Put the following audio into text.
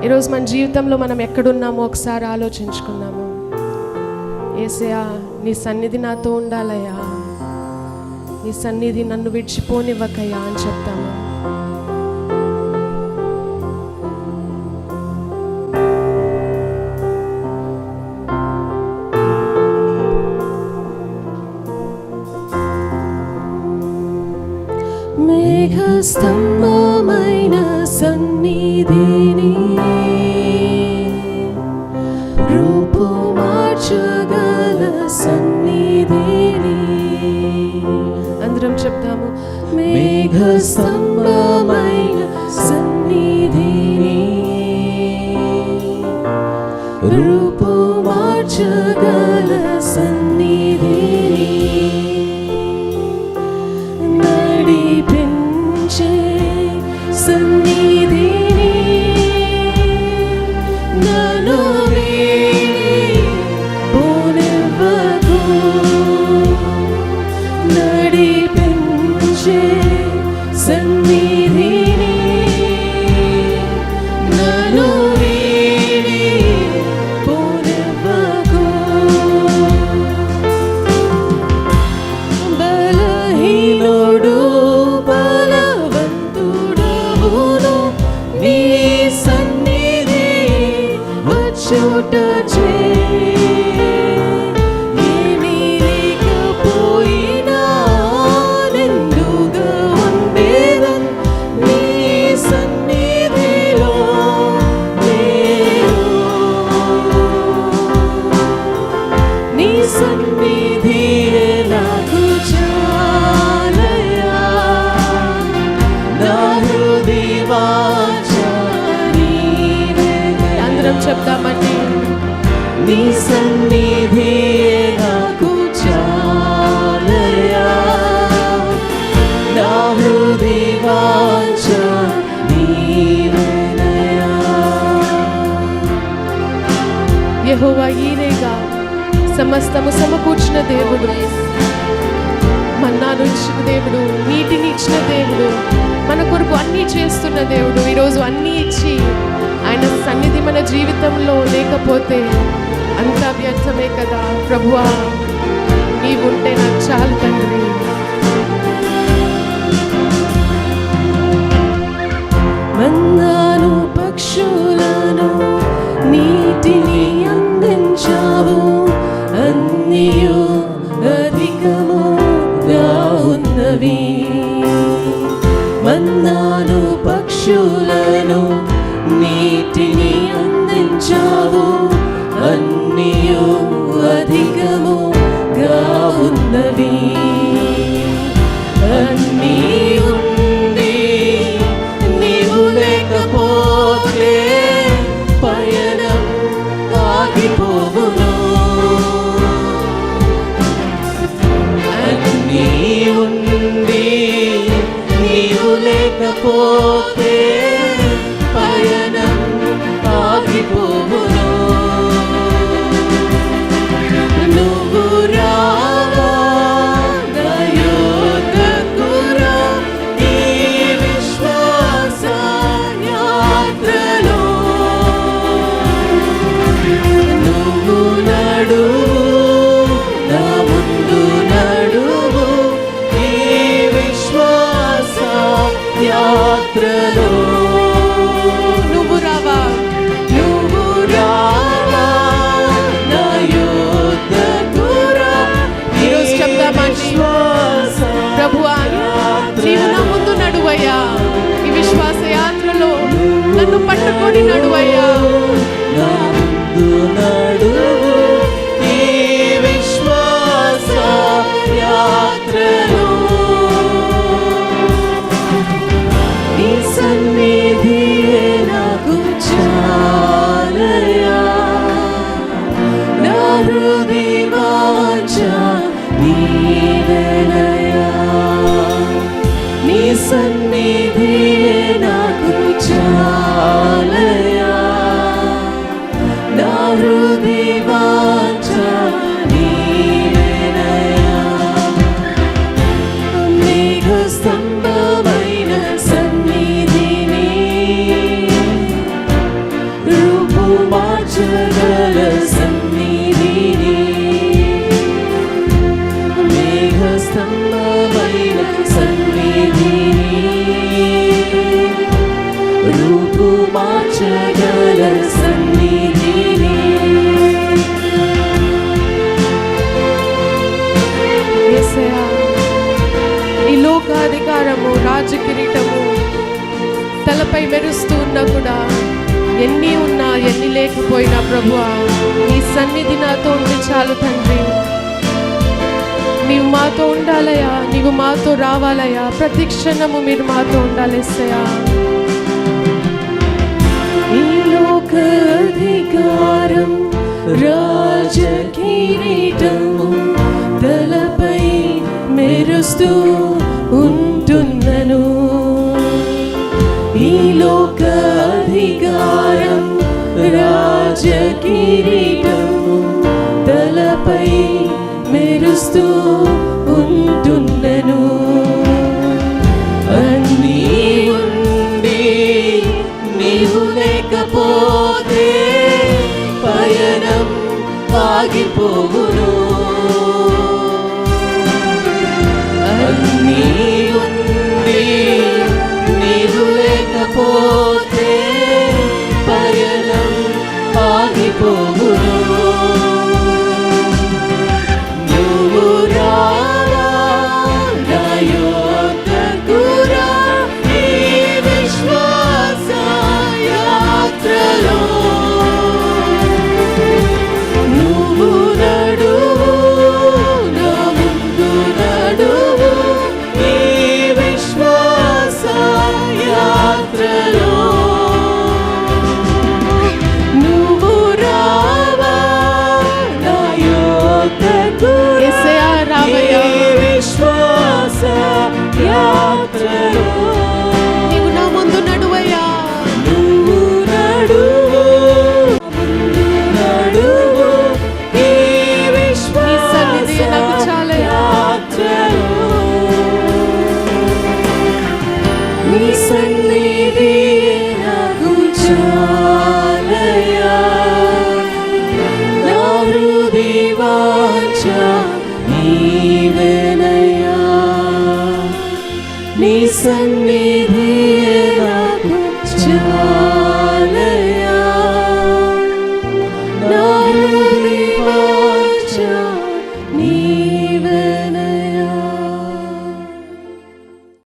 ఈరోజు మన జీవితంలో మనం ఎక్కడున్నామో ఒకసారి ఆలోచించుకుందాము. యేసయ్యా, నీ సన్నిధి నాతో ఉండాలయ్యా, నీ సన్నిధి నన్ను విడిచిపోనివ్వకయ్యా అని చెప్తాము. మేఘస్తంభమైన సన్నిధిని రూపు మార్చగల సన్నిధిని అందరం చెప్తాము. మేఘస్తంభమైన సన్నిధిని రూపు మార్చగల సన్నిధిని నడిపించే సన్నిధిని నన్ను పోనివ్వకు. నడిపించే సన్నిధిని నన్ను పోనివ్వకు. బలహీనుడు బలవంతుడవును నీ సన్నిధి వచ్చుట ఏమీ లేకపోయినా నిండుగా ఉండేదన్ నీ సన్నిధిలో నేను. నీ సన్నిధియే నాకు చాలయ్యా, నా హృదయ వాంఛ నీవే. అందరం చెప్తామండి. నీ సన్నిధియే నాకు చాలయ్యా, నా హృదయ వాంఛ నీవేనయ్యా. యెహోవా ఈరేగా సమస్తము సమకూర్చిన దేవుడు, మన్నాను ఇచ్చిన దేవుడు, నీటిని ఇచ్చిన దేవుడు, మన కొరకు అన్నీ చేస్తున్న దేవుడు. ఈరోజు అన్నీ ఇచ్చి ఆయన సన్నిధి మన జీవితంలో లేకపోతే అంతా వ్యర్థమే కదా. ప్రభువా, నీవుంటే నాకు చాలు తండ్రి. మన్నాను పక్షులను నీటిని అందించావు, అన్నీయు అధికముగా ఉన్నవి. మన్నాను పక్షులను నీటిని అందించావు, అన్నీయు అధికముగా ఉన్నవి. అన్నీ ఉండి నీవు లేకపోతే పయనం ఆగిపోవును. అన్నీ ఉండి నీవు లేకపోతే పయనం ఆగిపోవును. నువ్వు రావా నా యొద్దకు రా, ఈ విశ్వాస యాత్రలో నువ్వు నడువు, నా ముందు నడువు, ఈ విశ్వాస యాత్రలో. నువ్వు రావా, నువ్వు రావా నా యొద్దకు రా. ఈరోజు చెప్తామండి, ప్రభువా నీవు నా ముందు నడువయ్యా, ఈ విశ్వాస యాత్రలో నన్ను పట్టుకొని నడువయ్యా. నా ముందు నడువు, ఈ విశ్వాస యాత్రలో. నీ సన్నిధియే నాకు చాలయ్యా, నా హృదయ వాంఛ నీవేనయ్యా. నీ సన్నిధియే నాకు చాలయ్యా, మార్చగల సన్నిధిని, మేఘస్తంభమైన సన్నిధిని, రూపు మార్చగల సన్నిధిని. యేసయ్యా, ఈ లోకాధికారము, రాజకిరీటము తలపై మెరుస్తూ ఉన్నా కూడా, ఎన్ని ఉన్నా ఎన్ని లేకపోయినా ప్రభువా, నీ సన్నిధి నాతో ఉంటే చాలు తండ్రి. నీవు మాతో ఉండాలయ్యా, నీవు మాతో రావాలయ్యా, ప్రతి క్షణము మీరు మాతో ఉండాలి యేసయ్యా. ఈ లోక అధికారం, రాజకిరీటము తలపై మెరుస్తూ ఉంటున్నను. ఈ లోక అధికారం, రాజకిరీటము తలపై మెరుస్తూ ఉంటున్నను. అన్నీ ఉండి నీవు లేకపోతే పయనం ఆగిపోవును. అన్నీ ఉండి నీవు లేకపోతే పయనం ఆగిపోవును. నువ్వు రావా నా యొద్దకు రా, ఈ విశ్వాస యాత్రలో నువ్వు నడువు, నా ముందు నడువు, ఈ విశ్వాస యాత్రలో నువ్వు రావా నా యొద్దకు రా, యేసయ్యా రావయ్యా, ఈ విశ్వాస యాత్రలో నీవు నా ముందు నడువయ్యా. నువ్వు నడువు, ముందు నడువు, ఈ విశ్వాస సన్నిధి నాకు చాలయ్యా. యాత్రలో. నీ సన్నిధి నాకు చాలయ్యా, నా హృది వాంఛ నీవేనయ్యా. నీ సన్నిధి నాకు చాలయ్యా.